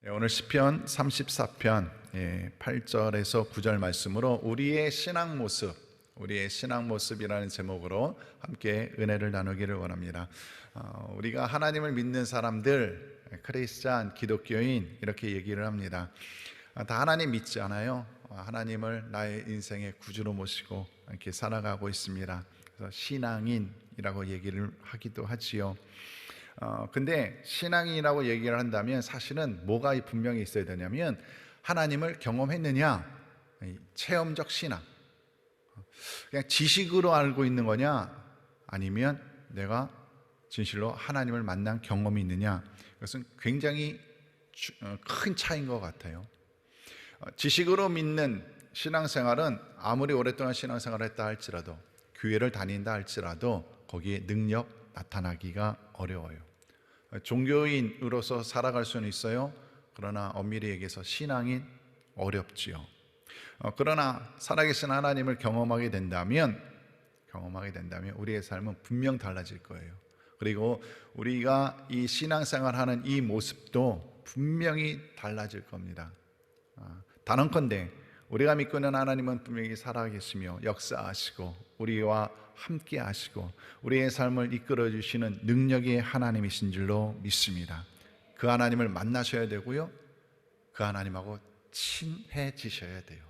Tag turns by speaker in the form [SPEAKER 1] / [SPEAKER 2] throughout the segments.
[SPEAKER 1] 오늘 시편 34편 8절에서 9절 말씀으로 우리의 신앙 모습이라는 제목으로 함께 은혜를 나누기를 원합니다. 우리가 하나님을 믿는 사람들, 크리스찬, 기독교인 이렇게 얘기를 합니다. 다 하나님 믿지 않아요? 하나님을 나의 인생의 구주로 모시고 이렇게 살아가고 있습니다. 그래서 신앙인이라고 얘기를 하기도 하지요. 근데 신앙이라고 얘기를 한다면 사실은 뭐가 분명히 있어야 되냐면 하나님을 경험했느냐, 체험적 신앙, 그냥 지식으로 알고 있는 거냐, 아니면 내가 진실로 하나님을 만난 경험이 있느냐, 그것은 굉장히 큰 차이인 것 같아요. 지식으로 믿는 신앙생활은 아무리 오랫동안 신앙생활을 했다 할지라도, 교회를 다닌다 할지라도 거기에 능력 나타나기가 어려워요. 종교인으로서 살아갈 수는 있어요. 그러나 엄밀히 얘기해서 신앙인 어렵지요. 그러나 살아계신 하나님을 경험하게 된다면 우리의 삶은 분명 달라질 거예요. 그리고 우리가 이 신앙생활하는 이 모습도 분명히 달라질 겁니다. 단언컨대 우리가 믿고 있는 하나님은 분명히 살아계시며 역사하시고 우리와 함께 하시고 우리의 삶을 이끌어 주시는 능력의 하나님이신 줄로 믿습니다. 그 하나님을 만나셔야 되고요, 그 하나님하고 친해지셔야 돼요.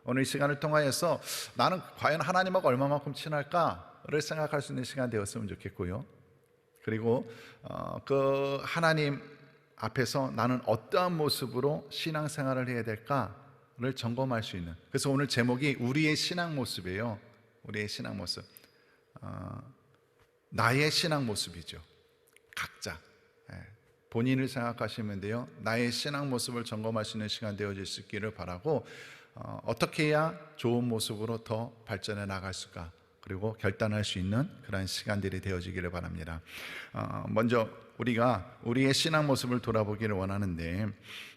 [SPEAKER 1] 오늘 이 시간을 통하여서 나는 과연 하나님하고 얼마만큼 친할까를 생각할 수 있는 시간 되었으면 좋겠고요, 그리고 그 하나님 앞에서 나는 어떠한 모습으로 신앙생활을 해야 될까를 점검할 수 있는, 그래서 오늘 제목이 우리의 신앙 모습이에요. 우리의 신앙 모습, 나의 신앙 모습이죠. 각자 본인을 생각하시면 돼요. 나의 신앙 모습을 점검할 수 있는 시간 되어질 수 있기를 바라고, 어떻게 해야 좋은 모습으로 더 발전해 나갈 수가, 그리고 결단할 수 있는 그런 시간들이 되어지기를 바랍니다. 먼저 우리가 우리의 신앙 모습을 돌아보기를 원하는데,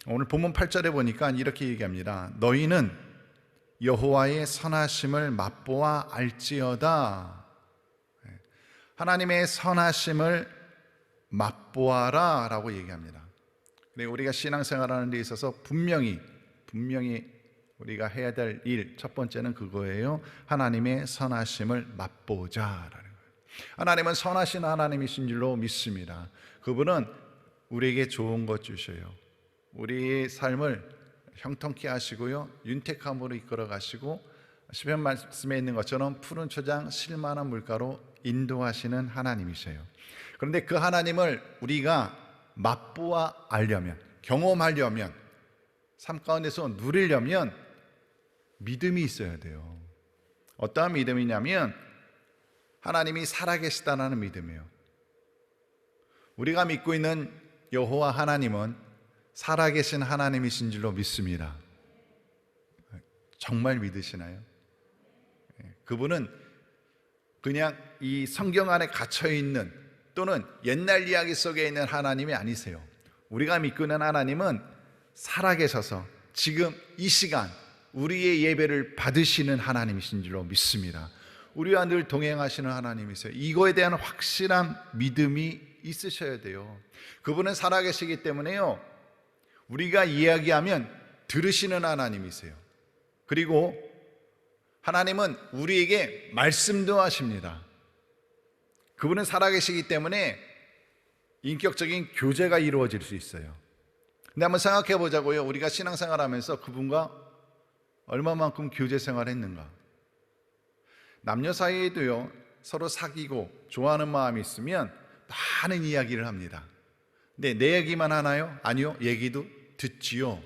[SPEAKER 1] 오늘 본문 8절에 보니까 이렇게 얘기합니다. 너희는 여호와의 선하심을 맛보아 알지어다. 하나님의 선하심을 맛보아라 라고 얘기합니다. 그리고 우리가 신앙생활하는 데 있어서 분명히 우리가 해야 될 일, 첫 번째는 그거예요. 하나님의 선하심을 맛보자라는 거예요. 하나님은 선하신 하나님이신 줄로 믿습니다. 그분은 우리에게 좋은 것 주셔요. 우리의 삶을 형통케 하시고요, 윤택함으로 이끌어 가시고, 시편 말씀에 있는 것처럼 푸른 초장 실만한 물가로 인도하시는 하나님이세요. 그런데 그 하나님을 우리가 맛보아 알려면, 경험하려면, 삶 가운데서 누리려면 믿음이 있어야 돼요. 어떠한 믿음이냐면 하나님이 살아계시다는 믿음이에요. 우리가 믿고 있는 여호와 하나님은 살아계신 하나님이신 줄로 믿습니다. 정말 믿으시나요? 그분은 그냥 이 성경 안에 갇혀있는, 또는 옛날 이야기 속에 있는 하나님이 아니세요. 우리가 믿고 있는 하나님은 살아계셔서 지금 이 시간 우리의 예배를 받으시는 하나님이신 줄로 믿습니다. 우리와 늘 동행하시는 하나님이세요. 이거에 대한 확실한 믿음이 있으셔야 돼요. 그분은 살아계시기 때문에요, 우리가 이야기하면 들으시는 하나님이세요. 그리고 하나님은 우리에게 말씀도 하십니다. 그분은 살아계시기 때문에 인격적인 교제가 이루어질 수 있어요. 근데 한번 생각해 보자고요. 우리가 신앙생활하면서 그분과 얼마만큼 교제 생활했는가? 남녀 사이에도요, 서로 사귀고 좋아하는 마음이 있으면 많은 이야기를 합니다. 근데 내 얘기만 하나요? 아니요, 얘기도 듣지요.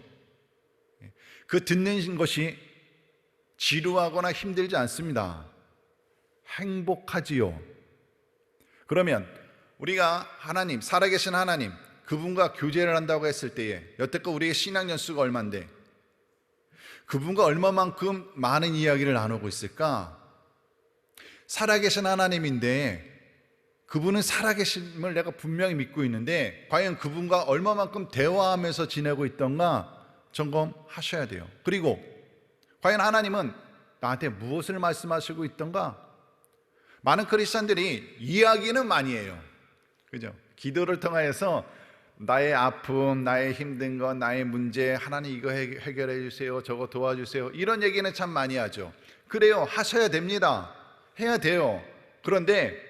[SPEAKER 1] 그 듣는 것이 지루하거나 힘들지 않습니다. 행복하지요. 그러면 우리가 하나님, 살아계신 하나님, 그분과 교제를 한다고 했을 때에 여태껏 우리의 신앙 연수가 얼만데 그분과 얼마만큼 많은 이야기를 나누고 있을까? 살아계신 하나님인데 그분은 살아계심을 내가 분명히 믿고 있는데 과연 그분과 얼마만큼 대화하면서 지내고 있던가 점검하셔야 돼요. 그리고 과연 하나님은 나한테 무엇을 말씀하시고 있던가? 많은 크리스천들이 이야기는 많이 해요. 그죠? 기도를 통하여서 나의 아픔, 나의 힘든 것, 나의 문제, 하나님 이거 해결해 주세요, 저거 도와주세요, 이런 얘기는 참 많이 하죠. 그래요, 하셔야 됩니다. 해야 돼요. 그런데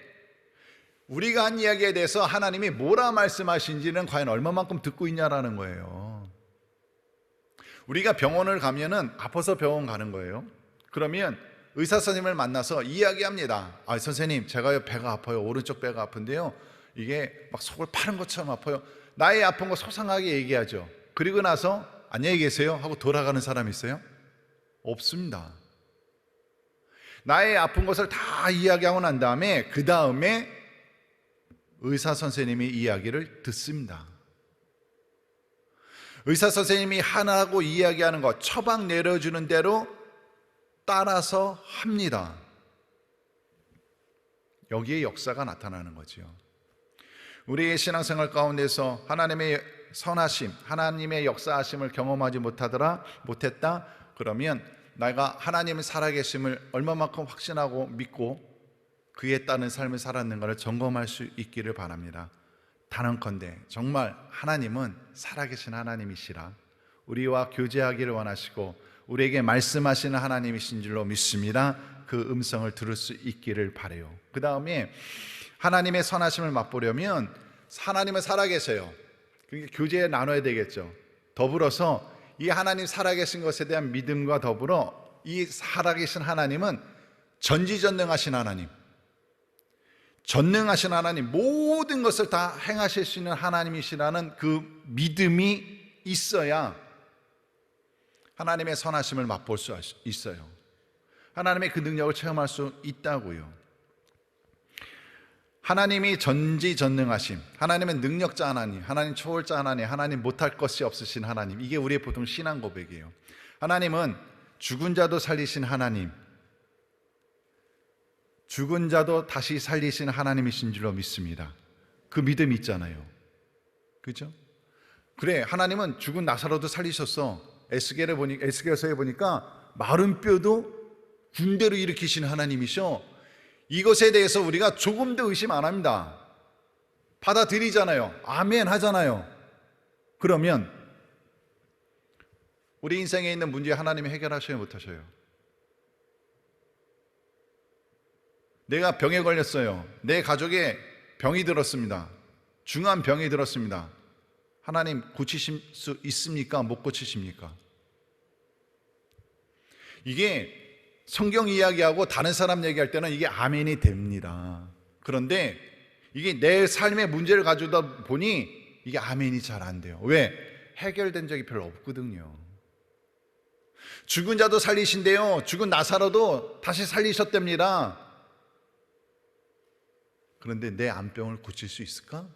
[SPEAKER 1] 우리가 한 이야기에 대해서 하나님이 뭐라 말씀하신지는 과연 얼마만큼 듣고 있냐라는 거예요. 우리가 병원을 가면은 아파서 병원 가는 거예요. 그러면 의사 선생님을 만나서 이야기합니다. 아, 선생님, 제가요 배가 아파요. 오른쪽 배가 아픈데요, 이게 막 속을 파는 것처럼 아파요. 나의 아픈 거 소상하게 얘기하죠. 그리고 나서 안녕히 계세요 하고 돌아가는 사람 있어요? 없습니다. 나의 아픈 것을 다 이야기하고 난 다음에 그 다음에 의사 선생님이 이야기를 듣습니다. 의사 선생님이 하나하고 이야기하는 것, 처방 내려주는 대로 따라서 합니다. 여기에 역사가 나타나는 거죠. 우리의 신앙생활 가운데서 하나님의 선하심, 하나님의 역사하심을 경험하지 못했다 그러면 내가 하나님의 살아계심을 얼마만큼 확신하고 믿고 그에 따른 삶을 살았는가를 점검할 수 있기를 바랍니다. 단언컨대 정말 하나님은 살아계신 하나님이시라 우리와 교제하기를 원하시고 우리에게 말씀하시는 하나님이신 줄로 믿습니다. 그 음성을 들을 수 있기를 바라요. 그 다음에 하나님의 선하심을 맛보려면 하나님은 살아계셔요. 그러니까 교제에 나눠야 되겠죠. 더불어서 이 하나님 살아계신 것에 대한 믿음과 더불어 이 살아계신 하나님은 전지전능하신 하나님, 전능하신 하나님, 모든 것을 다 행하실 수 있는 하나님이시라는 그 믿음이 있어야 하나님의 선하심을 맛볼 수 있어요. 하나님의 그 능력을 체험할 수 있다고요. 하나님이 전지전능하심, 하나님은 능력자 하나님, 하나님 초월자 하나님, 하나님 못할 것이 없으신 하나님, 이게 우리의 보통 신앙 고백이에요. 하나님은 죽은 자도 살리신 하나님, 죽은 자도 다시 살리신 하나님이신 줄로 믿습니다. 그 믿음이 있잖아요. 그렇죠? 그래, 하나님은 죽은 나사로도 살리셨어. 에스겔서에 보니까 마른 뼈도 군대로 일으키신 하나님이셔. 이것에 대해서 우리가 조금도 의심 안 합니다. 받아들이잖아요. 아멘 하잖아요. 그러면 우리 인생에 있는 문제 하나님이 해결하셔요, 못하셔요? 내가 병에 걸렸어요. 내 가족에 병이 들었습니다. 중한 병이 들었습니다. 하나님 고치실 수 있습니까? 못 고치십니까? 이게 성경 이야기하고 다른 사람 얘기할 때는 이게 아멘이 됩니다. 그런데 이게 내 삶의 문제를 가져다 보니 이게 아멘이 잘 안 돼요. 왜? 해결된 적이 별로 없거든요. 죽은 자도 살리신대요. 죽은 나사로도 다시 살리셨답니다. 그런데 내 암병을 고칠 수 있을까?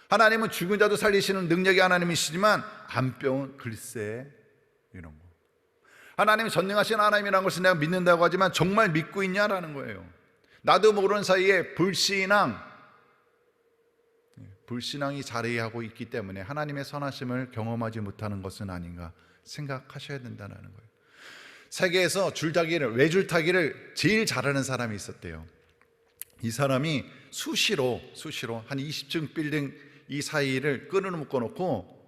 [SPEAKER 1] 하나님은 죽은 자도 살리시는 능력의 하나님이시지만 암병은 글쎄 이런 거. 하나님이 전능하신 하나님이라는 것을 내가 믿는다고 하지만 정말 믿고 있냐라는 거예요. 나도 모르는 사이에 불신앙이 자리하고 있기 때문에 하나님의 선하심을 경험하지 못하는 것은 아닌가 생각하셔야 된다는 거예요. 세계에서 외줄타기를 제일 잘하는 사람이 있었대요. 이 사람이 수시로 한 20층 빌딩 이 사이를 끈으로 묶어놓고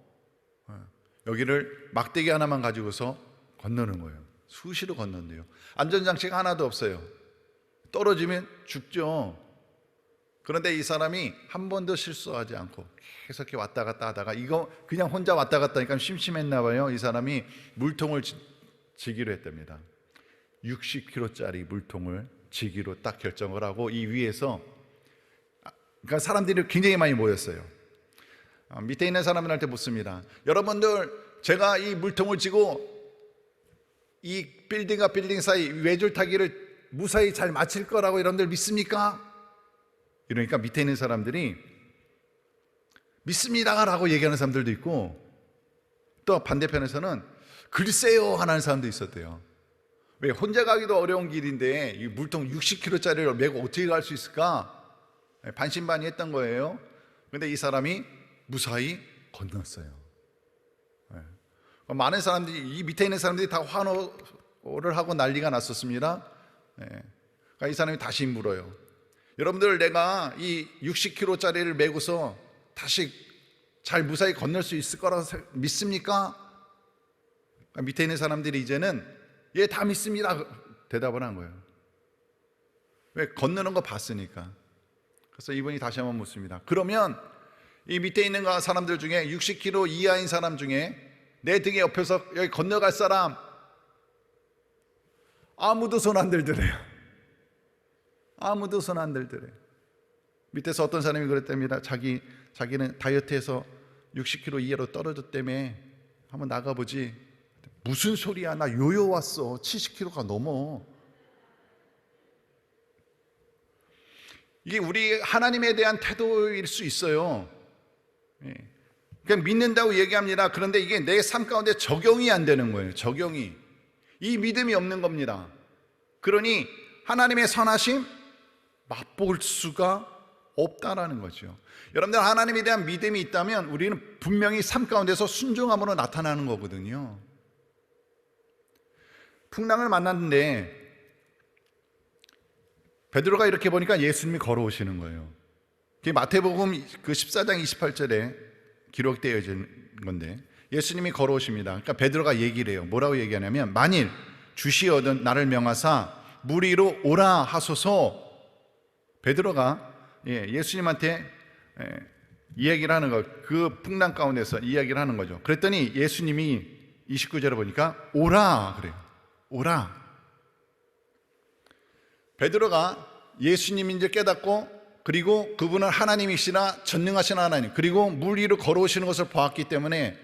[SPEAKER 1] 여기를 막대기 하나만 가지고서 건너는 거예요. 수시로 건넌대요. 안전장치가 하나도 없어요. 떨어지면 죽죠. 그런데 이 사람이 한 번도 실수하지 않고 계속 이렇게 왔다 갔다 하다가 이거 그냥 혼자 왔다 갔다 하니까 심심했나 봐요. 이 사람이 물통을 지기로 했답니다. 60kg짜리 물통을 지기로 딱 결정을 하고 이 위에서, 그러니까 사람들이 굉장히 많이 모였어요. 밑에 있는 사람들한테 묻습니다. 여러분들, 제가 이 물통을 지고 이 빌딩과 빌딩 사이 외줄타기를 무사히 잘 마칠 거라고 여러분들 믿습니까? 이러니까 밑에 있는 사람들이 믿습니다 라고 얘기하는 사람들도 있고, 또 반대편에서는 글쎄요 하는 사람도 있었대요. 왜? 혼자 가기도 어려운 길인데 이 물통 60kg짜리를 메고 어떻게 갈 수 있을까? 반신반의했던 거예요. 그런데 이 사람이 무사히 건넜어요. 많은 사람들이, 이 밑에 있는 사람들이 다 환호를 하고 난리가 났었습니다. 그러니까 이 사람이 다시 물어요. 여러분들, 내가 이 60kg짜리를 메고서 다시 잘 무사히 건널 수 있을 거라고 믿습니까? 밑에 있는 사람들이 이제는 예, 다 믿습니다 대답을 한 거예요. 왜? 건너는 거 봤으니까. 그래서 이분이 다시 한번 묻습니다. 그러면 이 밑에 있는 사람들 중에 60kg 이하인 사람 중에 내 등에 옆에서 여기 건너갈 사람, 아무도 손 안 들더래요. 아무도 손 안 들더래요. 밑에서 어떤 사람이 그랬답니다. 자기는 다이어트해서 60kg 이하로 떨어졌다며 한번 나가보지. 무슨 소리야, 나 요요 왔어. 70kg가 넘어. 이게 우리 하나님에 대한 태도일 수 있어요. 그냥 믿는다고 얘기합니다. 그런데 이게 내 삶 가운데 적용이 안 되는 거예요. 적용이. 이 믿음이 없는 겁니다. 그러니 하나님의 선하심 맛볼 수가 없다라는 거죠. 여러분들, 하나님에 대한 믿음이 있다면 우리는 분명히 삶 가운데서 순종함으로 나타나는 거거든요. 풍랑을 만났는데 베드로가 이렇게 보니까 예수님이 걸어오시는 거예요. 그게 마태복음 그 14장 28절에 기록되어 있는 건데, 예수님이 걸어오십니다. 그러니까 베드로가 얘기를 해요. 뭐라고 얘기하냐면, 만일 주시어든 나를 명하사 물 위로 오라 하소서. 베드로가 예수님한테 이야기를 하는 거, 그 풍랑 가운데서 이야기를 하는 거죠. 그랬더니 예수님이 29절에 보니까 오라 그래요. 오라. 베드로가 예수님인지 깨닫고, 그리고 그분은 하나님이시나 전능하신 하나님, 그리고 물 위로 걸어오시는 것을 보았기 때문에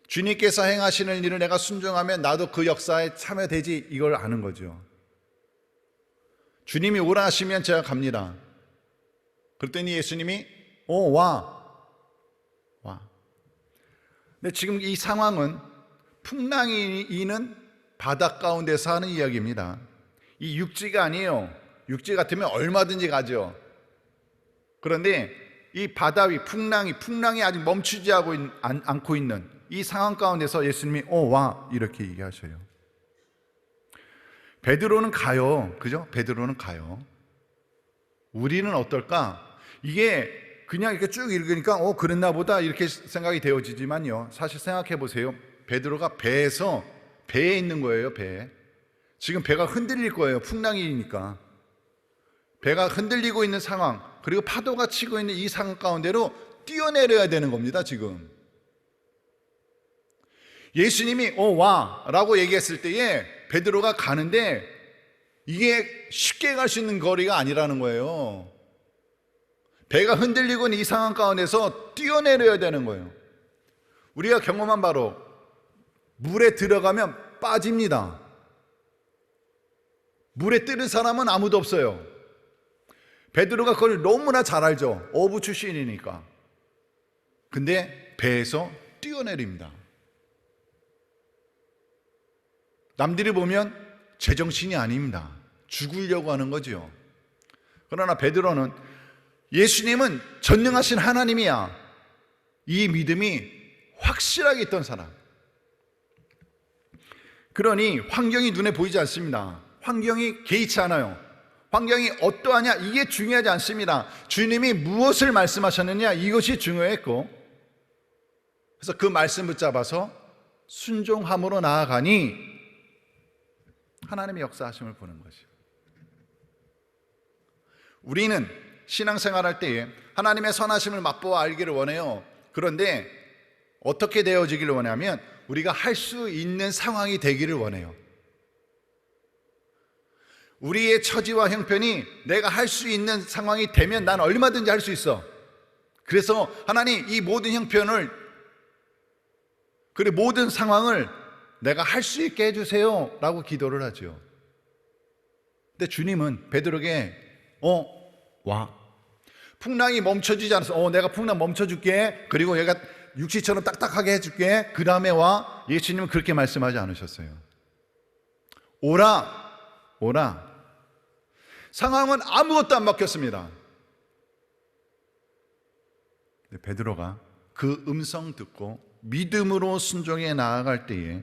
[SPEAKER 1] 주님께서 행하시는 일을 내가 순종하면 나도 그 역사에 참여되지, 이걸 아는 거죠. 주님이 오라 하시면 제가 갑니다. 그랬더니 예수님이 와. 근데 지금 이 상황은 풍랑이 이는 바다 가운데서 하는 이야기입니다. 이 육지가 아니에요. 육지 같으면 얼마든지 가죠. 그런데 이 바다 위 풍랑이 아직 멈추지 않고 있는 이 상황 가운데서 예수님이 와, 이렇게 얘기하셔요. 베드로는 가요. 그죠? 베드로는 가요. 우리는 어떨까? 이게 그냥 이렇게 쭉 읽으니까 그랬나 보다 이렇게 생각이 되어지지만요, 사실 생각해 보세요. 베드로가 배에 있는 거예요. 배에. 지금 배가 흔들릴 거예요. 풍랑이니까. 배가 흔들리고 있는 상황, 그리고 파도가 치고 있는 이 상황 가운데로 뛰어내려야 되는 겁니다. 지금 예수님이 와 라고 얘기했을 때에 베드로가 가는데 이게 쉽게 갈 수 있는 거리가 아니라는 거예요. 배가 흔들리고 있는 이 상황 가운데서 뛰어내려야 되는 거예요. 우리가 경험한 바로 물에 들어가면 빠집니다. 물에 뜨는 사람은 아무도 없어요. 베드로가 그걸 너무나 잘 알죠. 어부 출신이니까. 근데 배에서 뛰어내립니다. 남들이 보면 제정신이 아닙니다. 죽으려고 하는 거죠. 그러나 베드로는 예수님은 전능하신 하나님이야, 이 믿음이 확실하게 있던 사람. 그러니 환경이 눈에 보이지 않습니다. 환경이 개의치 않아요. 환경이 어떠하냐, 이게 중요하지 않습니다. 주님이 무엇을 말씀하셨느냐, 이것이 중요했고, 그래서 그 말씀 붙잡아서 순종함으로 나아가니 하나님의 역사하심을 보는 것이요. 우리는 신앙생활할 때에 하나님의 선하심을 맛보아 알기를 원해요. 그런데 어떻게 되어지기를 원하면 우리가 할 수 있는 상황이 되기를 원해요. 우리의 처지와 형편이 내가 할 수 있는 상황이 되면 난 얼마든지 할 수 있어. 그래서 하나님, 이 모든 형편을, 그리고 모든 상황을 내가 할 수 있게 해주세요 라고 기도를 하죠. 근데 주님은 베드로에게 와. 풍랑이 멈춰지지 않았어. 내가 풍랑 멈춰줄게. 그리고 얘가 육지처럼 딱딱하게 해줄게. 그 다음에 와. 예수님은 그렇게 말씀하지 않으셨어요. 오라. 상황은 아무것도 안 바뀌었습니다. 베드로가 그 음성 듣고 믿음으로 순종해 나아갈 때에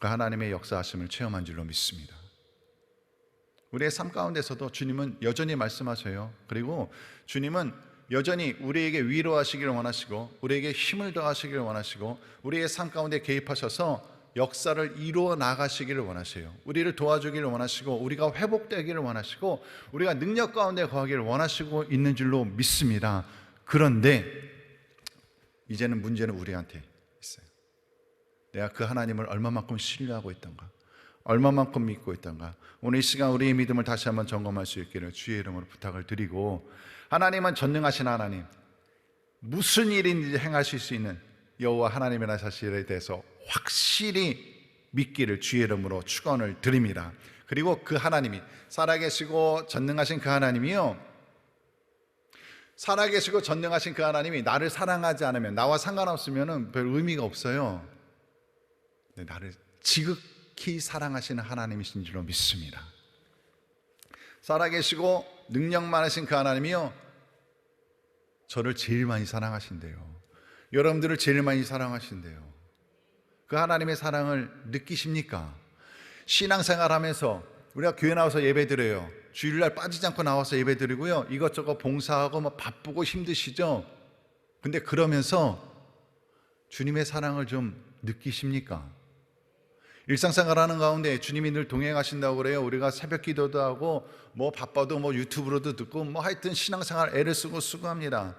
[SPEAKER 1] 그 하나님의 역사하심을 체험한 줄로 믿습니다. 우리의 삶 가운데서도 주님은 여전히 말씀하셔요. 그리고 주님은 여전히 우리에게 위로하시기를 원하시고 우리에게 힘을 더하시기를 원하시고 우리의 삶 가운데 개입하셔서 역사를 이루어 나가시기를 원하세요. 우리를 도와주기를 원하시고 우리가 회복되기를 원하시고 우리가 능력 가운데 거하기를 원하시고 있는 줄로 믿습니다. 그런데 이제는 문제는 우리한테 있어요. 내가 그 하나님을 얼마만큼 신뢰하고 있던가, 얼마만큼 믿고 있던가. 오늘 이 시간 우리의 믿음을 다시 한번 점검할 수 있기를 주의 이름으로 부탁을 드리고, 하나님은 전능하신 하나님, 무슨 일인지 행하실 수 있는 여호와 하나님이라는 사실에 대해서 확실히 믿기를 주의 이름으로 축원을 드립니다. 그리고 그 하나님이 살아계시고 전능하신 그 하나님이요, 살아계시고 전능하신 그 하나님이 나를 사랑하지 않으면, 나와 상관없으면 별 의미가 없어요. 근데 나를 지극히 사랑하시는 하나님이신 줄로 믿습니다. 살아계시고 능력 많으신 그 하나님이요, 저를 제일 많이 사랑하신대요. 여러분들을 제일 많이 사랑하신대요. 그 하나님의 사랑을 느끼십니까? 신앙생활하면서 우리가 교회 나와서 예배드려요. 주일날 빠지지 않고 나와서 예배드리고요, 이것저것 봉사하고 뭐 바쁘고 힘드시죠? 근데 그러면서 주님의 사랑을 좀 느끼십니까? 일상생활하는 가운데 주님이 늘 동행하신다고 그래요. 우리가 새벽 기도도 하고 뭐 바빠도 뭐 유튜브로도 듣고 뭐 하여튼 신앙생활 애를 쓰고 수고합니다.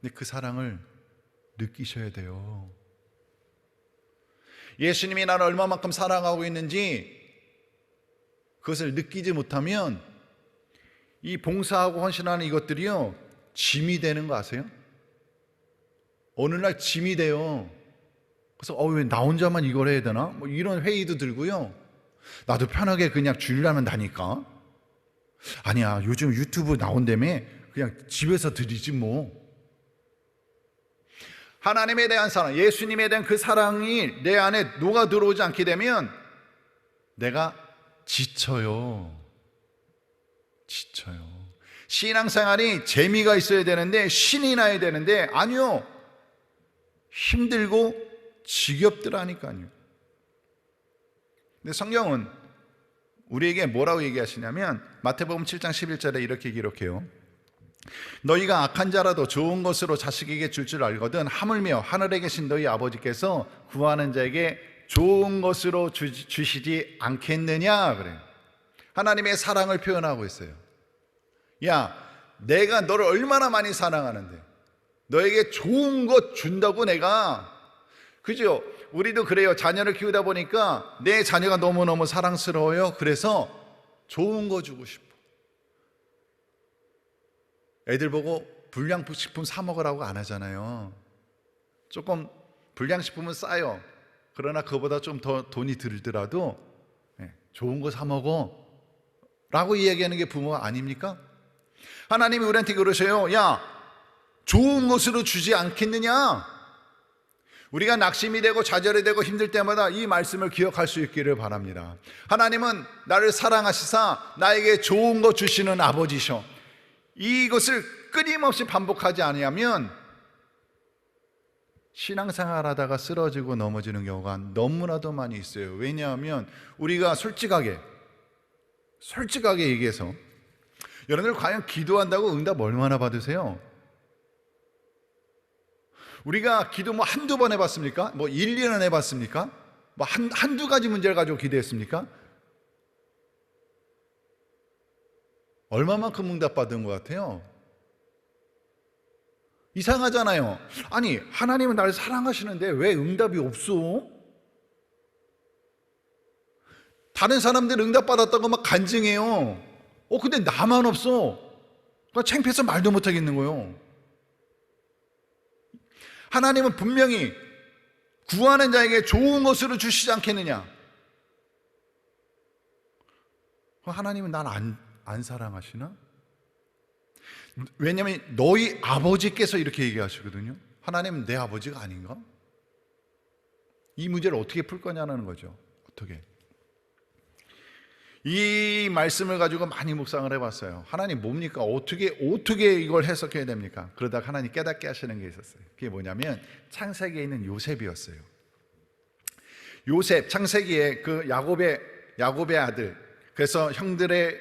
[SPEAKER 1] 근데 그 사랑을 느끼셔야 돼요. 예수님이 나를 얼마만큼 사랑하고 있는지 그것을 느끼지 못하면 이 봉사하고 헌신하는 이것들이요, 짐이 되는 거 아세요? 어느 날 짐이 돼요. 그래서 왜 나 혼자만 이걸 해야 되나? 뭐 이런 회의도 들고요. 나도 편하게 그냥 주일날만 다니까. 아니야, 요즘 유튜브 나온다며 그냥 집에서 드리지 뭐. 하나님에 대한 사랑, 예수님에 대한 그 사랑이 내 안에 녹아 들어오지 않게 되면 내가 지쳐요. 신앙생활이 재미가 있어야 되는데, 신이 나야 되는데, 아니요, 힘들고 지겹더라니까요. 근데 성경은 우리에게 뭐라고 얘기하시냐면 마태복음 7장 11절에 이렇게 기록해요. 너희가 악한 자라도 좋은 것으로 자식에게 줄 줄 알거든 하물며 하늘에 계신 너희 아버지께서 구하는 자에게 좋은 것으로 주시지 않겠느냐 그래요. 하나님의 사랑을 표현하고 있어요. 야, 내가 너를 얼마나 많이 사랑하는데 너에게 좋은 것 준다고 내가. 그죠? 우리도 그래요. 자녀를 키우다 보니까 내 자녀가 너무너무 사랑스러워요. 그래서 좋은 거 주고 싶어. 애들 보고 불량식품 사 먹으라고 안 하잖아요. 조금 불량식품은 싸요. 그러나 그거보다 좀 더 돈이 들더라도 좋은 거 사 먹어 라고 이야기하는 게 부모 아닙니까? 하나님이 우리한테 그러셔요. 야, 좋은 것으로 주지 않겠느냐? 우리가 낙심이 되고 좌절이 되고 힘들 때마다 이 말씀을 기억할 수 있기를 바랍니다. 하나님은 나를 사랑하시사 나에게 좋은 거 주시는 아버지셔. 이것을 끊임없이 반복하지 아니하면 신앙생활하다가 쓰러지고 넘어지는 경우가 너무나도 많이 있어요. 왜냐하면 우리가 솔직하게 얘기해서, 여러분들 과연 기도한다고 응답 얼마나 받으세요? 우리가 기도 뭐 한두 번 해봤습니까? 뭐 1, 2년 해봤습니까? 뭐 한두 가지 문제를 가지고 기도했습니까? 얼마만큼 응답받은 것 같아요? 이상하잖아요. 아니, 하나님은 나를 사랑하시는데 왜 응답이 없어? 다른 사람들 응답받았다고 막 간증해요. 근데 나만 없어. 그러니까 창피해서 말도 못하겠는 거예요. 하나님은 분명히 구하는 자에게 좋은 것으로 주시지 않겠느냐? 하나님은 날 안 사랑하시나? 왜냐하면 너희 아버지께서 이렇게 얘기하시거든요. 하나님은 내 아버지가 아닌가? 이 문제를 어떻게 풀 거냐는 거죠. 어떻게? 이 말씀을 가지고 많이 묵상을 해봤어요. 하나님 뭡니까? 어떻게 이걸 해석해야 됩니까? 그러다가 하나님 깨닫게 하시는 게 있었어요. 그게 뭐냐면 창세기에 있는 요셉이었어요. 요셉, 창세기에 그 야곱의 야곱의 아들, 그래서 형들의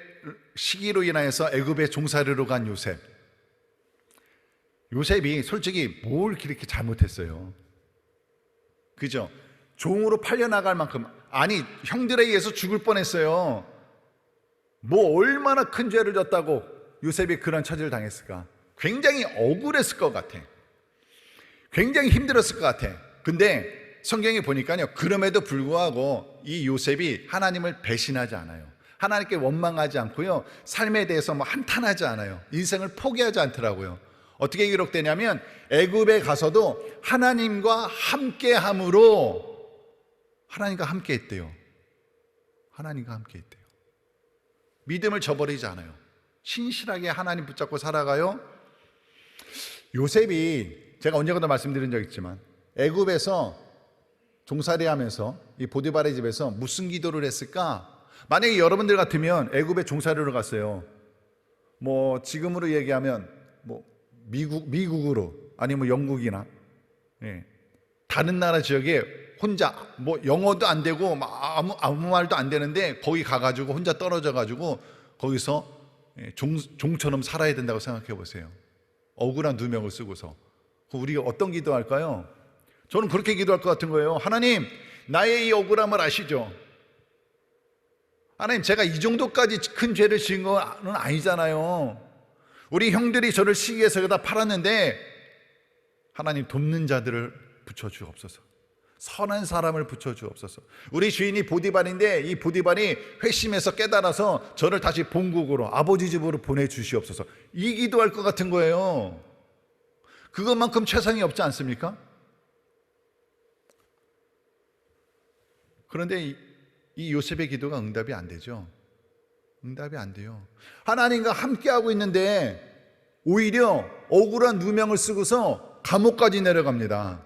[SPEAKER 1] 시기로 인하여서 애굽의 종살이로 간 요셉. 요셉이 솔직히 뭘 그렇게 잘못했어요? 그죠? 종으로 팔려나갈 만큼, 아니 형들에 의해서 죽을 뻔했어요. 뭐 얼마나 큰 죄를 졌다고 요셉이 그런 처지를 당했을까? 굉장히 억울했을 것 같아. 굉장히 힘들었을 것 같아. 근데 성경에 보니까요, 그럼에도 불구하고 이 요셉이 하나님을 배신하지 않아요. 하나님께 원망하지 않고요, 삶에 대해서 뭐 한탄하지 않아요. 인생을 포기하지 않더라고요. 어떻게 기록되냐면 애굽에 가서도 하나님과 함께함으로, 하나님과 함께했대요. 하나님과 함께했대요. 믿음을 저버리지 않아요. 신실하게 하나님 붙잡고 살아가요. 요셉이, 제가 언젠가도 말씀드린 적 있지만, 애굽에서 종살이하면서 이 보디발의 집에서 무슨 기도를 했을까? 만약에 여러분들 같으면 애굽에 종살이로 갔어요. 뭐 지금으로 얘기하면 뭐 미국으로, 아니면 영국이나 다른 나라 지역에 혼자, 뭐 영어도 안 되고 아무 말도 안 되는데 거기 가가지고 혼자 떨어져 가지고 거기서 종처럼 살아야 된다고 생각해 보세요. 억울한 누명을 쓰고서. 우리가 어떤 기도할까요? 저는 그렇게 기도할 것 같은 거예요. 하나님, 나의 이 억울함을 아시죠? 하나님, 제가 이 정도까지 큰 죄를 지은 건 아니잖아요. 우리 형들이 저를 시기해서 팔았는데 하나님, 돕는 자들을 붙여주옵소서. 선한 사람을 붙여주옵소서. 우리 주인이 보디발인데 이 보디발이 회심해서 깨달아서 저를 다시 본국으로, 아버지 집으로 보내주시옵소서. 이 기도할 것 같은 거예요. 그것만큼 최상이 없지 않습니까? 그런데 이 요셉의 기도가 응답이 안 되죠. 응답이 안 돼요. 하나님과 함께하고 있는데 오히려 억울한 누명을 쓰고서 감옥까지 내려갑니다.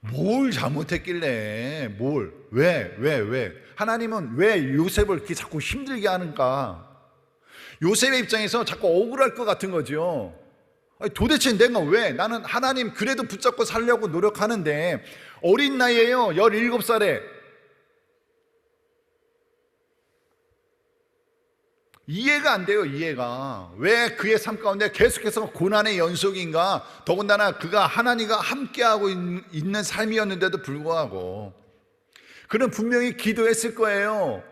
[SPEAKER 1] 뭘 잘못했길래, 왜? 하나님은 왜 요셉을 이렇게 자꾸 힘들게 하는가? 요셉의 입장에서 자꾸 억울할 것 같은 거죠. 아니, 도대체 내가 왜, 나는 하나님 그래도 붙잡고 살려고 노력하는데, 어린 나이에요, 17살에 이해가 안 돼요. 이해가. 왜 그의 삶 가운데 계속해서 고난의 연속인가? 더군다나 그가 하나님과 함께하고 있는 삶이었는데도 불구하고 그는 분명히 기도했을 거예요.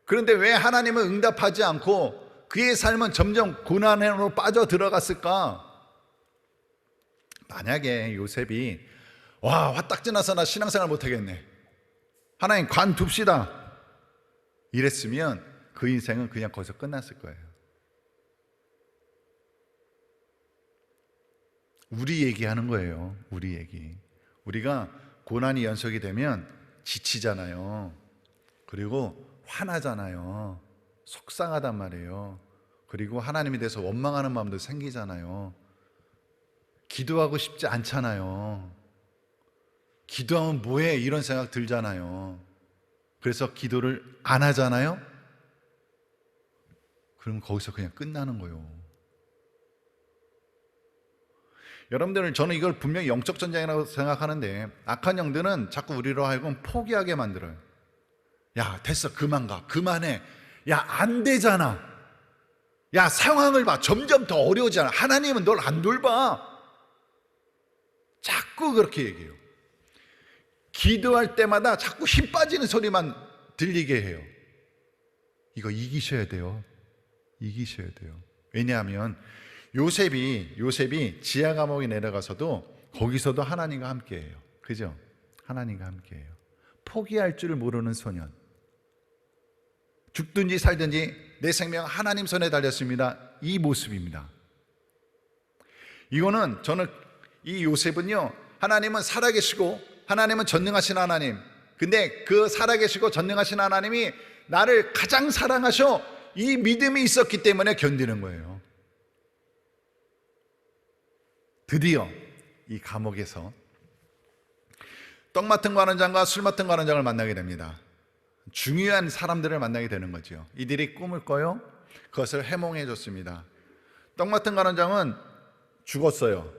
[SPEAKER 1] 그런데 왜 하나님은 응답하지 않고 그의 삶은 점점 고난으로 빠져 들어갔을까? 만약에 요셉이 화딱 지나서 나 신앙생활 못하겠네, 하나님 관둡시다, 이랬으면 그 인생은 그냥 거기서 끝났을 거예요. 우리 얘기하는 거예요. 우리 얘기. 우리가 고난이 연속이 되면 지치잖아요. 그리고 화나잖아요. 속상하단 말이에요. 그리고 하나님에 대해서 원망하는 마음도 생기잖아요. 기도하고 싶지 않잖아요. 기도하면 뭐해, 이런 생각 들잖아요. 그래서 기도를 안 하잖아요. 그럼 거기서 그냥 끝나는 거예요. 여러분들, 저는 이걸 분명히 영적 전쟁이라고 생각하는데 악한 영들은 자꾸 우리로 하여금 포기하게 만들어요. 야, 됐어, 그만 가, 그만해. 야, 안 되잖아. 야, 상황을 봐, 점점 더 어려워지잖아. 하나님은 널 안 돌봐. 자꾸 그렇게 얘기해요. 기도할 때마다 자꾸 힘 빠지는 소리만 들리게 해요. 이거 이기셔야 돼요. 이기셔야 돼요. 왜냐하면 요셉이 지하 감옥에 내려가서도 거기서도 하나님과 함께해요. 그죠? 하나님과 함께해요. 포기할 줄을 모르는 소년. 죽든지 살든지 내 생명 하나님 손에 달렸습니다. 이 모습입니다. 이거는, 저는 이 요셉은요, 하나님은 살아계시고 하나님은 전능하신 하나님, 근데 그 살아계시고 전능하신 하나님이 나를 가장 사랑하셔, 이 믿음이 있었기 때문에 견디는 거예요. 드디어 이 감옥에서 떡 맡은 관원장과 술 맡은 관원장을 만나게 됩니다. 중요한 사람들을 만나게 되는 거죠. 이들이 꿈을 꿔요. 그것을 해몽해 줬습니다. 떡 맡은 관원장은 죽었어요.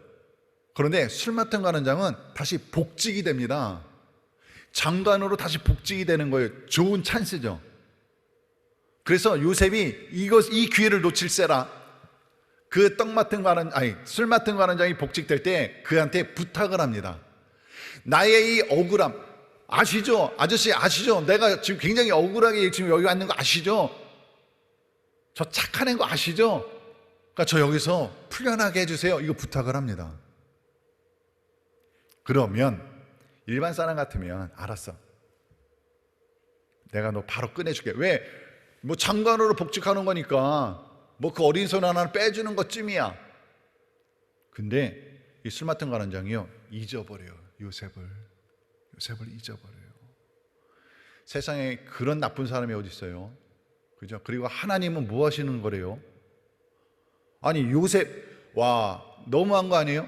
[SPEAKER 1] 그런데 술 맡은 관원장은 다시 복직이 됩니다. 장관으로 다시 복직이 되는 거예요. 좋은 찬스죠. 그래서 요셉이 이 기회를 놓칠세라 그 술 맡은 관원장이 복직될 때 그한테 부탁을 합니다. 나의 이 억울함 아시죠? 아저씨 아시죠? 내가 지금 굉장히 억울하게 지금 여기 왔는 거 아시죠? 저 착한 애인 거 아시죠? 그러니까 저 여기서 풀려나게 해주세요. 이거 부탁을 합니다. 그러면 일반 사람 같으면 알았어, 내가 너 바로 꺼내줄게. 왜? 뭐 장관으로 복직하는 거니까 뭐 그 어린 손 하나를 빼주는 것쯤이야. 근데 이 술 맡은 관원장이요, 잊어버려요. 요셉을 잊어버려요. 세상에 그런 나쁜 사람이 어디 있어요? 그죠? 그리고 하나님은 뭐 하시는 거래요? 아니 요셉, 와 너무한 거 아니에요?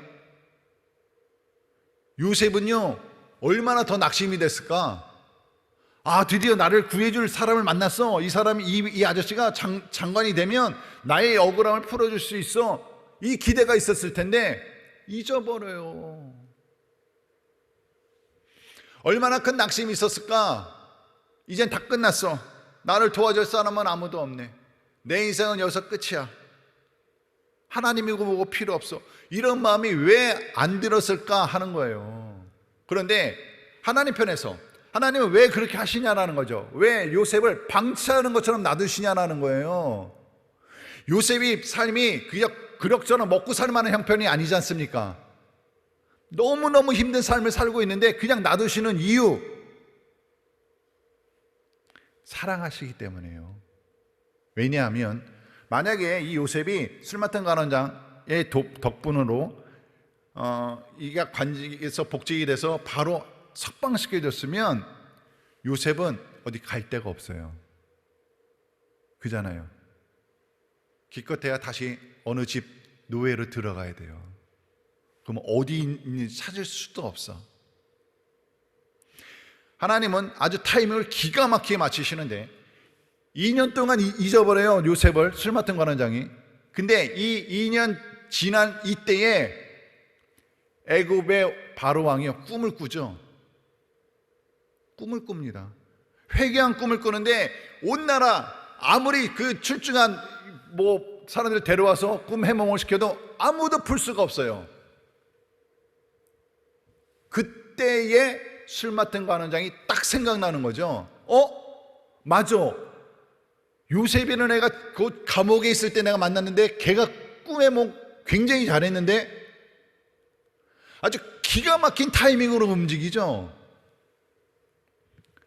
[SPEAKER 1] 요셉은요 얼마나 더 낙심이 됐을까? 아, 드디어 나를 구해줄 사람을 만났어. 이 사람이 이 아저씨가 장관이 되면 나의 억울함을 풀어줄 수 있어. 이 기대가 있었을 텐데 잊어버려요. 얼마나 큰 낙심이 있었을까? 이젠 다 끝났어. 나를 도와줄 사람은 아무도 없네. 내 인생은 여기서 끝이야. 하나님이고 뭐고 필요 없어. 이런 마음이 왜 안 들었을까 하는 거예요. 그런데 하나님 편에서 하나님은 왜 그렇게 하시냐라는 거죠. 왜 요셉을 방치하는 것처럼 놔두시냐라는 거예요. 요셉이 삶이 그럭저럭 먹고 살만한 형편이 아니지 않습니까? 너무너무 힘든 삶을 살고 있는데 그냥 놔두시는 이유, 사랑하시기 때문에요. 왜냐하면 만약에 이 요셉이 술 맡은 관원장의 덕분으로 이게 관직에서 복직이 돼서 바로 석방시켜줬으면 요셉은 어디 갈 데가 없어요. 그잖아요. 기껏해야 다시 어느 집 노예로 들어가야 돼요. 그럼 어디 있는지 찾을 수도 없어. 하나님은 아주 타이밍을 기가 막히게 맞추시는데 2년 동안 잊어버려요. 요셉을, 술 맡은 관원장이. 근데 이 2년 지난 이때에 애굽의 바로 왕이 꿈을 꾸죠. 꿈을 꿉니다. 회개한 꿈을 꾸는데 온 나라 아무리 그 출중한 사람들 데려와서 꿈 해몽을 시켜도 아무도 풀 수가 없어요. 그때에 술 맡은 관원장이 딱 생각나는 거죠. 맞아. 요셉이라는 애가 그 감옥에 있을 때 내가 만났는데 걔가 꿈 해몽 굉장히 잘했는데 아주 기가 막힌 타이밍으로 움직이죠.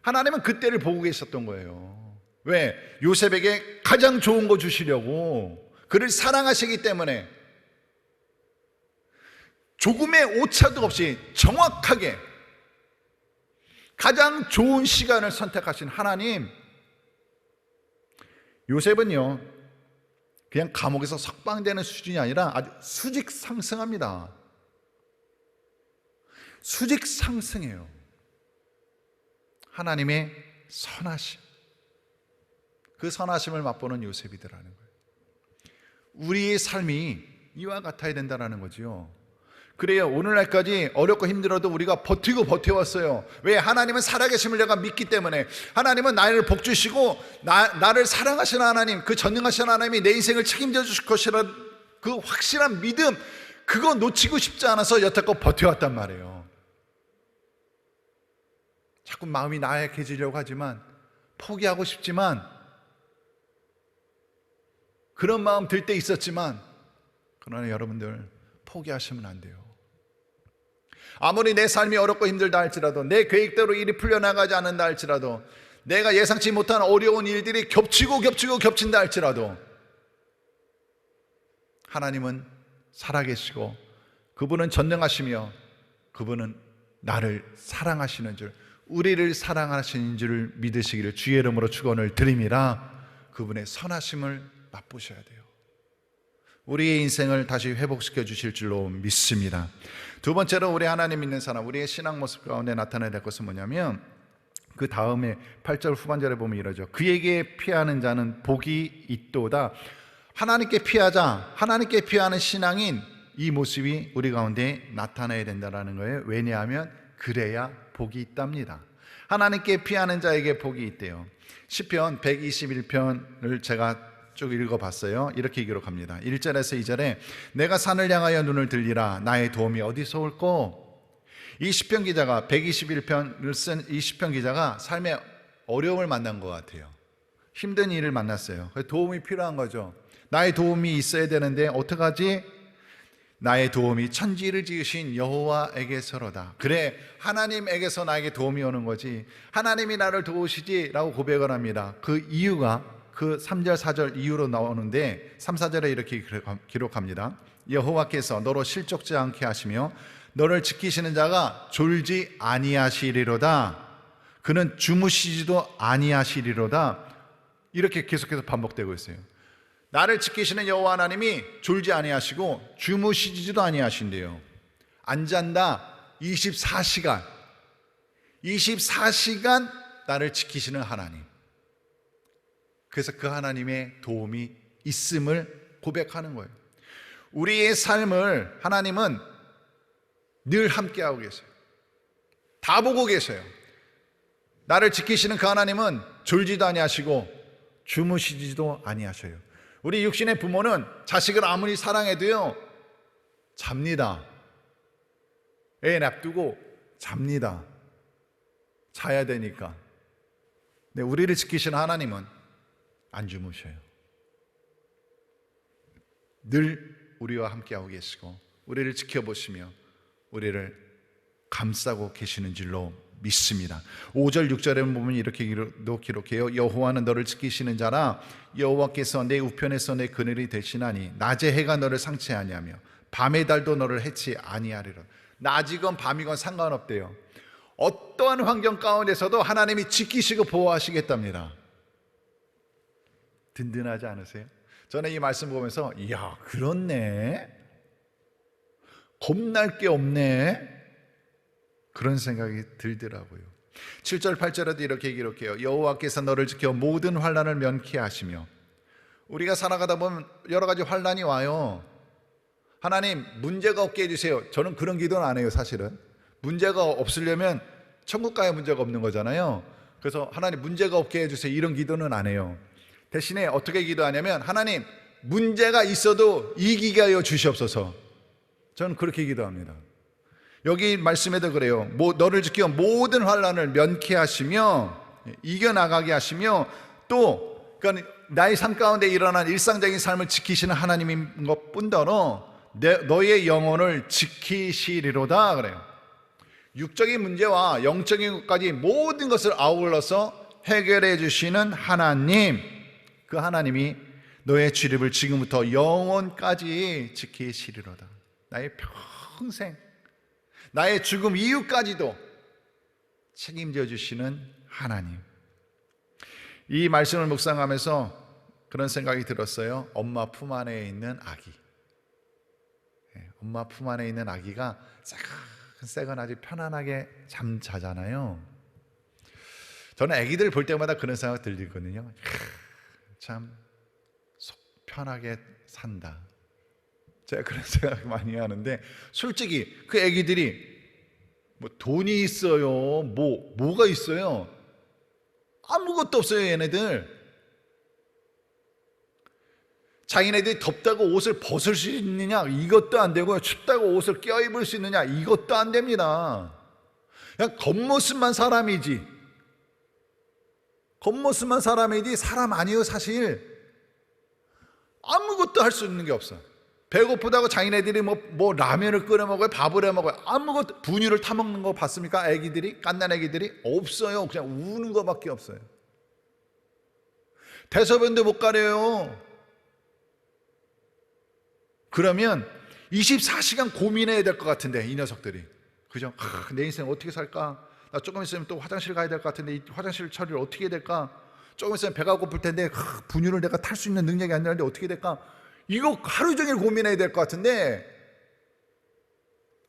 [SPEAKER 1] 하나님은 그때를 보고 계셨던 거예요. 왜? 요셉에게 가장 좋은 거 주시려고, 그를 사랑하시기 때문에 조금의 오차도 없이 정확하게 가장 좋은 시간을 선택하신 하나님. 요셉은요 그냥 감옥에서 석방되는 수준이 아니라 아주 수직 상승합니다. 수직 상승해요. 하나님의 선하심, 그 선하심을 맛보는 요셉이더라는 거예요. 우리의 삶이 이와 같아야 된다는 거죠. 그래요. 오늘날까지 어렵고 힘들어도 우리가 버티고 버텨왔어요. 왜? 하나님은 살아계심을 내가 믿기 때문에. 하나님은 나를 복주시고 나를 사랑하시는 하나님, 그 전능하신 하나님이 내 인생을 책임져 주실 것이라는 그 확실한 믿음, 그거 놓치고 싶지 않아서 여태껏 버텨왔단 말이에요. 자꾸 마음이 나약해지려고 하지만, 포기하고 싶지만, 그런 마음 들 때 있었지만, 그러나 여러분들 포기하시면 안 돼요. 아무리 내 삶이 어렵고 힘들다 할지라도, 내 계획대로 일이 풀려나가지 않는다 할지라도, 내가 예상치 못한 어려운 일들이 겹친다 할지라도 하나님은 살아계시고 그분은 전능하시며 그분은 나를 사랑하시는 줄, 우리를 사랑하시는 줄 믿으시기를 주의 이름으로 축원을 드립니다. 그분의 선하심을 맛보셔야 돼요. 우리의 인생을 다시 회복시켜 주실 줄로 믿습니다. 두 번째로 우리 하나님 믿는 사람, 우리의 신앙 모습 가운데 나타나야 될 것은 뭐냐면, 그 다음에 8절 후반절에 보면 이러죠. 그에게 피하는 자는 복이 있도다. 하나님께 피하자, 하나님께 피하는 신앙인 이 모습이 우리 가운데 나타나야 된다는 거예요. 왜냐하면 그래야 복이 있답니다. 하나님께 피하는 자에게 복이 있대요. 시편 121편을 제가 쭉 읽어봤어요. 이렇게 기록합니다. 1절에서 2절에 내가 산을 향하여 눈을 들리라 나의 도움이 어디서 올꼬. 이 시편 기자가 121편을 쓴 이 시편 기자가 삶에 어려움을 만난 것 같아요. 힘든 일을 만났어요. 도움이 필요한 거죠. 나의 도움이 있어야 되는데 어떡하지? 나의 도움이 천지를 지으신 여호와에게서로다. 그래, 하나님에게서 나에게 도움이 오는 거지. 하나님이 나를 도우시지 라고 고백을 합니다. 그 이유가 그 3절 4절 이유로 나오는데 3, 4절에 이렇게 기록합니다. 여호와께서 너로 실족지 않게 하시며 너를 지키시는 자가 졸지 아니하시리로다. 그는 주무시지도 아니하시리로다. 이렇게 계속해서 반복되고 있어요. 나를 지키시는 여호와 하나님이 졸지 아니하시고 주무시지도 아니하신대요. 안 잔다. 24시간 나를 지키시는 하나님. 그래서 그 하나님의 도움이 있음을 고백하는 거예요. 우리의 삶을 하나님은 늘 함께하고 계세요. 다 보고 계세요. 나를 지키시는 그 하나님은 졸지도 아니하시고 주무시지도 아니하셔요. 우리 육신의 부모는 자식을 아무리 사랑해도요 잡니다. 애 냅두고 잡니다. 자야 되니까. 근데 우리를 지키시는 하나님은 안 주무셔요. 늘 우리와 함께하고 계시고 우리를 지켜보시며 우리를 감싸고 계시는 줄로 믿습니다. 5절 6절에 보면 이렇게 기록해요. 여호와는 너를 지키시는 자라. 여호와께서 내 우편에서 내 그늘이 되시나니 낮에 해가 너를 상치 아니하며 밤의 달도 너를 해치 아니하리라. 낮이건 밤이건 상관없대요. 어떠한 환경 가운데서도 하나님이 지키시고 보호하시겠답니다. 든든하지 않으세요? 저는 이 말씀 보면서 이야, 그렇네, 겁날 게 없네, 그런 생각이 들더라고요. 7절 8절에도 이렇게 기록해요. 여호와께서 너를 지켜 모든 환난을 면케 하시며. 우리가 살아가다 보면 여러 가지 환난이 와요. 하나님 문제가 없게 해주세요. 저는 그런 기도는 안 해요. 사실은 문제가 없으려면 천국 가야 문제가 없는 거잖아요. 그래서 하나님 문제가 없게 해주세요 이런 기도는 안 해요. 대신에 어떻게 기도하냐면 하나님 문제가 있어도 이기게 하여 주시옵소서. 저는 그렇게 기도합니다. 여기 말씀에도 그래요. 너를 지켜 모든 환난을 면케하시며 이겨나가게 하시며 또 그러니까 나의 삶 가운데 일어난 일상적인 삶을 지키시는 하나님인 것뿐더러 너의 영혼을 지키시리로다 그래요. 육적인 문제와 영적인 것까지 모든 것을 아울러서 해결해 주시는 하나님, 그 하나님이 너의 출입을 지금부터 영원까지 지키시리로다. 나의 평생, 나의 죽음 이후까지도 책임져 주시는 하나님. 이 말씀을 묵상하면서 그런 생각이 들었어요. 엄마 품 안에 있는 아기. 엄마 품 안에 있는 아기가 새건 아주 편안하게 잠자잖아요. 저는 아기들 볼 때마다 그런 생각 들거든요. 참 속 편하게 산다. 제가 그런 생각 많이 하는데 솔직히 그 아기들이 뭐 돈이 있어요, 뭐가 있어요? 아무것도 없어요. 얘네들 자기네들이 덥다고 옷을 벗을 수 있느냐? 이것도 안 되고요. 춥다고 옷을 껴입을 수 있느냐? 이것도 안 됩니다. 그냥 겉모습만 사람이지. 겉모습만 사람이지 사람 아니에요. 사실 아무것도 할 수 있는 게 없어요. 배고프다고 자기네들이 뭐 라면을 끓여 먹어요, 밥을 해 먹어요. 아무것도. 분유를 타 먹는 거 봤습니까? 애기들이, 갓난 애기들이 없어요. 그냥 우는 거밖에 없어요. 대소변도 못 가려요. 그러면 24시간 고민해야 될 것 같은데 이 녀석들이, 그죠? 내 인생 어떻게 살까? 나 조금 있으면 또 화장실 가야 될 것 같은데 이 화장실 처리를 어떻게 해야 될까? 조금 있으면 배가 고플 텐데 분유를 내가 탈 수 있는 능력이 안 되는데 어떻게 될까? 이거 하루 종일 고민해야 될 것 같은데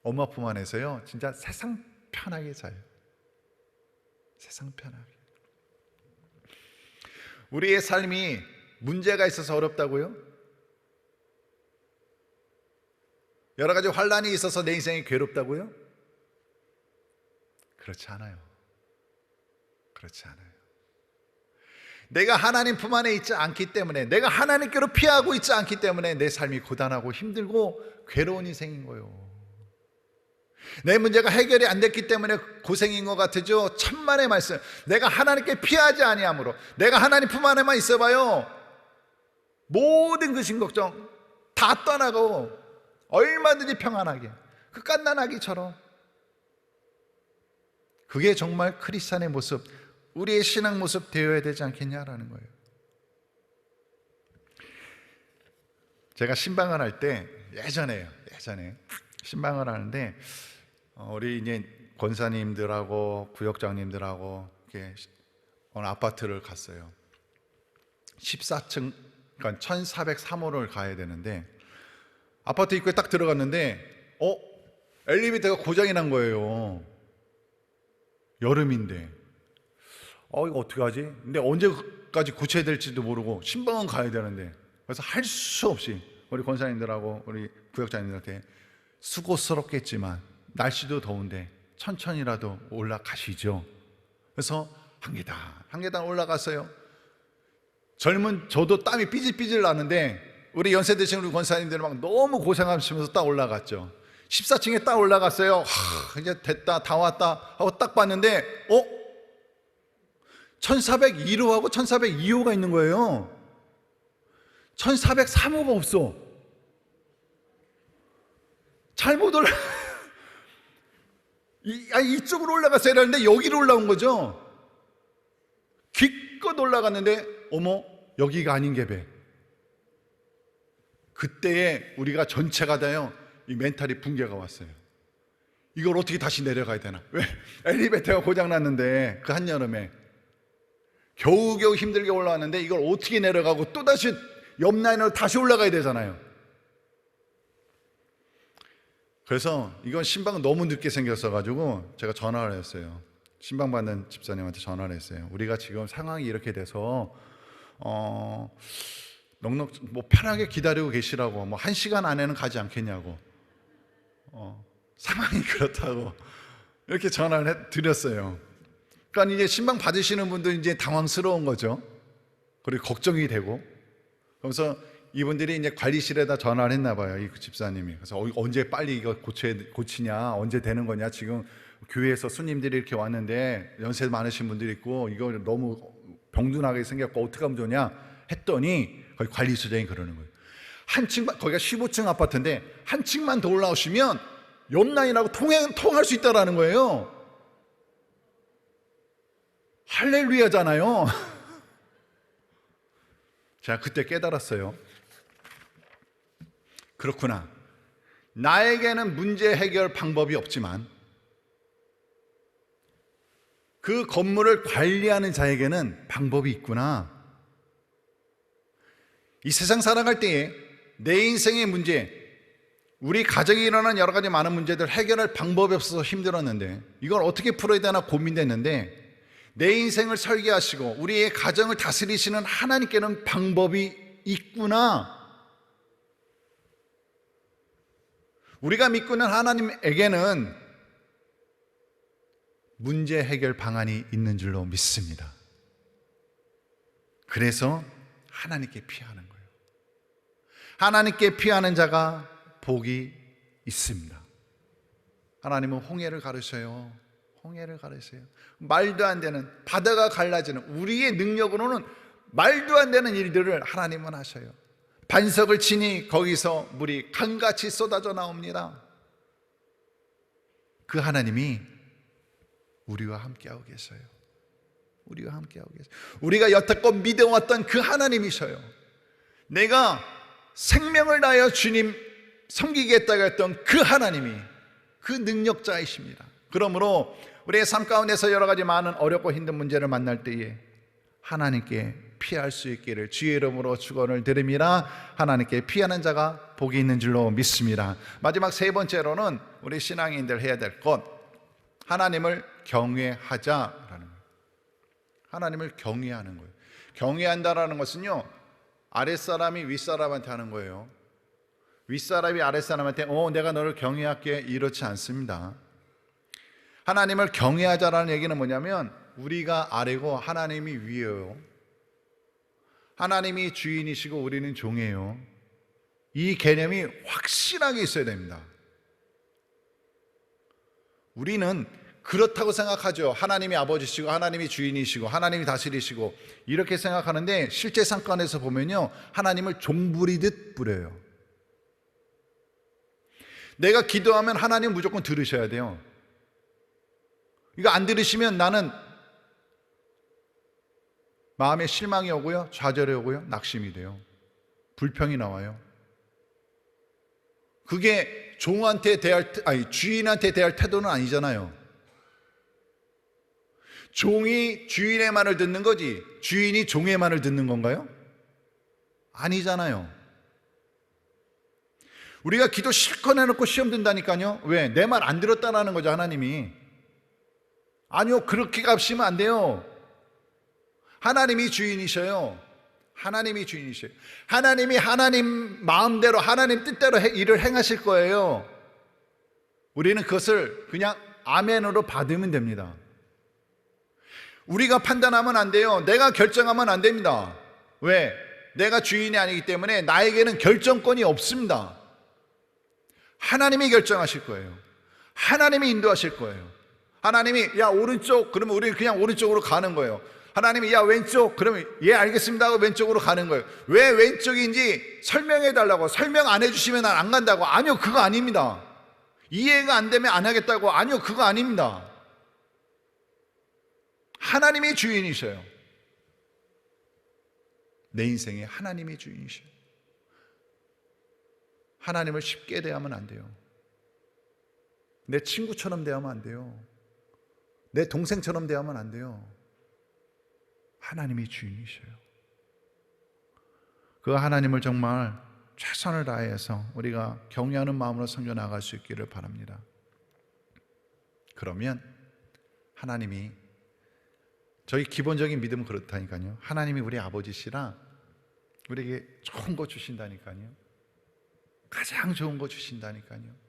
[SPEAKER 1] 엄마 품 안에서요 진짜 세상 편하게 자요. 세상 편하게. 우리의 삶이 문제가 있어서 어렵다고요? 여러 가지 환난이 있어서 내 인생이 괴롭다고요? 그렇지 않아요. 그렇지 않아요. 내가 하나님 품 안에 있지 않기 때문에, 내가 하나님께로 피하고 있지 않기 때문에 내 삶이 고단하고 힘들고 괴로운 인생인 거예요. 내 문제가 해결이 안 됐기 때문에 고생인 것 같으죠. 천만의 말씀. 내가 하나님께 피하지 아니하므로, 내가 하나님 품 안에만 있어봐요, 모든 그 걱정 다 떠나고 얼마든지 평안하게, 그 갓난아기처럼. 그게 정말 크리스찬의 모습, 우리의 신앙 모습 되어야 되지 않겠냐라는 거예요. 제가 신방을 할 때, 예전에 신방을 하는데 우리 이제 권사님들하고 구역장님들하고 이렇게 어느 아파트를 갔어요. 14층, 그러니까 1403호를 가야 되는데, 아파트 입구에 딱 들어갔는데 엘리베이터가 고장이 난 거예요. 여름인데 이거 어떻게 하지? 근데 언제까지 구체될지도 모르고 신방은 가야 되는데, 그래서 할 수 없이 우리 권사님들하고 우리 구역장님들한테 수고스럽겠지만 날씨도 더운데 천천히라도 올라가시죠. 그래서 한 계단 올라갔어요. 젊은 저도 땀이 삐질삐질 나는데 우리 연세 드신 우리 권사님들은 막 너무 고생하시면서 딱 올라갔죠. 14층에 딱 올라갔어요. 이제 됐다, 다 왔다 하고 딱 봤는데 1401호하고 1402호가 있는 거예요. 1403호가 없어. 잘못 이쪽으로 올라갔어야 하는데 여기로 올라온 거죠. 기껏 올라갔는데 어머, 여기가 아닌 게배. 그때에 우리가 전체가 다요, 이 멘탈이 붕괴가 왔어요. 이걸 어떻게 다시 내려가야 되나? 왜? 엘리베이터가 고장났는데 그 한여름에 겨우겨우 힘들게 올라왔는데 이걸 어떻게 내려가고 또다시 옆 라인으로 다시 올라가야 되잖아요. 그래서 이건 신방 너무 늦게 생겼어가지고 제가 전화를 했어요. 신방 받는 집사님한테 전화를 했어요. 우리가 지금 상황이 이렇게 돼서 넉넉 뭐 편하게 기다리고 계시라고, 뭐 1시간 안에는 가지 않겠냐고, 상황이 그렇다고 이렇게 전화를 드렸어요. 그러니까 이제 신방 받으시는 분들 이제 당황스러운 거죠. 그리고 걱정이 되고. 그래서 이분들이 이제 관리실에다 전화를 했나 봐요, 이 집사님이. 그래서 언제 빨리 이거 고치냐, 언제 되는 거냐, 지금 교회에서 손님들이 이렇게 왔는데 연세 많으신 분들이 있고 이거 너무 병든하게 생겼고 어떻게 하면 좋냐 했더니 거기 관리소장이 그러는 거예요. 한 층만, 거기가 15층 아파트인데 한 층만 더 올라오시면 옆 라인하고 통할 수 있다라는 거예요. 할렐루야잖아요. 제가 그때 깨달았어요. 그렇구나. 나에게는 문제 해결 방법이 없지만 그 건물을 관리하는 자에게는 방법이 있구나. 이 세상 살아갈 때에 내 인생의 문제, 우리 가정에 일어난 여러 가지 많은 문제들 해결할 방법이 없어서 힘들었는데 이걸 어떻게 풀어야 되나 고민됐는데, 내 인생을 설계하시고 우리의 가정을 다스리시는 하나님께는 방법이 있구나. 우리가 믿고 있는 하나님에게는 문제 해결 방안이 있는 줄로 믿습니다. 그래서 하나님께 피하는 거예요. 하나님께 피하는 자가 복이 있습니다. 하나님은 홍해를 가르셔요. 홍해를 가르셔요. 말도 안 되는, 바다가 갈라지는, 우리의 능력으로는 말도 안 되는 일들을 하나님은 하셔요. 반석을 치니 거기서 물이 강같이 쏟아져 나옵니다. 그 하나님이 우리와 함께하고 계세요. 우리와 함께하고 계세요. 우리가 여태껏 믿어왔던 그 하나님이셔요. 내가 생명을 다하여 주님 섬기겠다고 했던 그 하나님이 그 능력자이십니다. 그러므로 우리의 삶 가운데서 여러 가지 많은 어렵고 힘든 문제를 만날 때에 하나님께 피할 수 있기를 주의 이름으로 축원을 드립니다. 하나님께 피하는 자가 복이 있는 줄로 믿습니다. 마지막 세 번째로는 우리 신앙인들 해야 될 것, 하나님을 경외하자라는 거예요. 하나님을 경외하는 거예요. 경외한다라는 것은요, 아랫사람이 윗사람한테 하는 거예요. 윗사람이 아랫사람한테 내가 너를 경외할게, 이렇지 않습니다. 하나님을 경외하자라는 얘기는 뭐냐면 우리가 아래고 하나님이 위예요. 하나님이 주인이시고 우리는 종이에요. 이 개념이 확실하게 있어야 됩니다. 우리는 그렇다고 생각하죠. 하나님이 아버지시고 하나님이 주인이시고 하나님이 다스리시고 이렇게 생각하는데 실제 상관에서 보면요, 하나님을 종부리듯 부려요. 내가 기도하면 하나님 무조건 들으셔야 돼요. 이거 안 들으시면 나는 마음에 실망이 오고요, 좌절이 오고요, 낙심이 돼요. 불평이 나와요. 그게 종한테 주인한테 대할 태도는 아니잖아요. 종이 주인의 말을 듣는 거지 주인이 종의 말을 듣는 건가요? 아니잖아요. 우리가 기도 실컷 해놓고 시험 든다니까요. 왜? 내 말 안 들었다라는 거죠, 하나님이. 아니요, 그렇게 값이면 안 돼요. 하나님이 주인이셔요. 하나님이 주인이셔요. 하나님이 하나님 마음대로 하나님 뜻대로 일을 행하실 거예요. 우리는 그것을 그냥 아멘으로 받으면 됩니다. 우리가 판단하면 안 돼요. 내가 결정하면 안 됩니다. 왜? 내가 주인이 아니기 때문에 나에게는 결정권이 없습니다. 하나님이 결정하실 거예요. 하나님이 인도하실 거예요. 하나님이 야 오른쪽 그러면 우리는 그냥 오른쪽으로 가는 거예요. 하나님이 야 왼쪽 그러면 예 알겠습니다 하고 왼쪽으로 가는 거예요. 왜 왼쪽인지 설명해 달라고. 설명 안 해주시면 난 안 간다고. 아니요, 그거 아닙니다. 이해가 안 되면 안 하겠다고. 아니요, 그거 아닙니다. 하나님이 주인이셔요. 내 인생에 하나님이 주인이셔요. 하나님을 쉽게 대하면 안 돼요. 내 친구처럼 대하면 안 돼요. 내 동생처럼 대하면 안 돼요. 하나님이 주인이셔요. 그 하나님을 정말 최선을 다해서 우리가 경외하는 마음으로 섬겨 나갈 수 있기를 바랍니다. 그러면 하나님이 저희 기본적인 믿음은 그렇다니까요. 하나님이 우리 아버지시라 우리에게 좋은 거 주신다니까요. 가장 좋은 거 주신다니까요.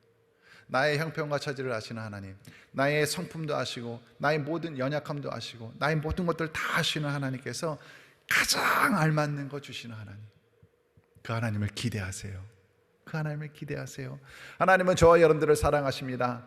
[SPEAKER 1] 나의 형편과 처지를 아시는 하나님, 나의 성품도 아시고 나의 모든 연약함도 아시고 나의 모든 것들을 다 아시는 하나님께서 가장 알맞는 거 주시는 하나님, 그 하나님을 기대하세요. 그 하나님을 기대하세요. 하나님은 저와 여러분들을 사랑하십니다.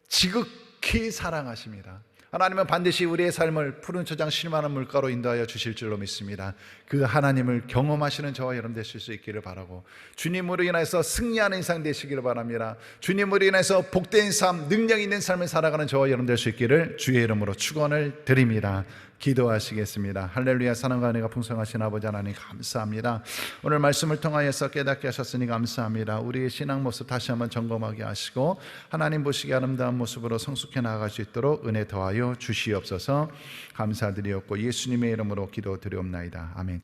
[SPEAKER 1] 지극히 사랑하십니다. 하나님은 반드시 우리의 삶을 푸른 초장 실만한 물가로 인도하여 주실 줄로 믿습니다. 그 하나님을 경험하시는 저와 여러분 되실 수 있기를 바라고, 주님으로 인해서 승리하는 인생 되시기를 바랍니다. 주님으로 인해서 복된 삶, 능력 있는 삶을 살아가는 저와 여러분 될 수 있기를 주의 이름으로 축원을 드립니다. 기도하시겠습니다. 할렐루야. 사랑과 은혜가 풍성하신 아버지 하나님 감사합니다. 오늘 말씀을 통하여서 깨닫게 하셨으니 감사합니다. 우리의 신앙 모습 다시 한번 점검하게 하시고 하나님 보시기에 아름다운 모습으로 성숙해 나아갈 수 있도록 은혜 더하여 주시옵소서. 감사드리옵고 예수님의 이름으로 기도드리옵나이다. 아멘.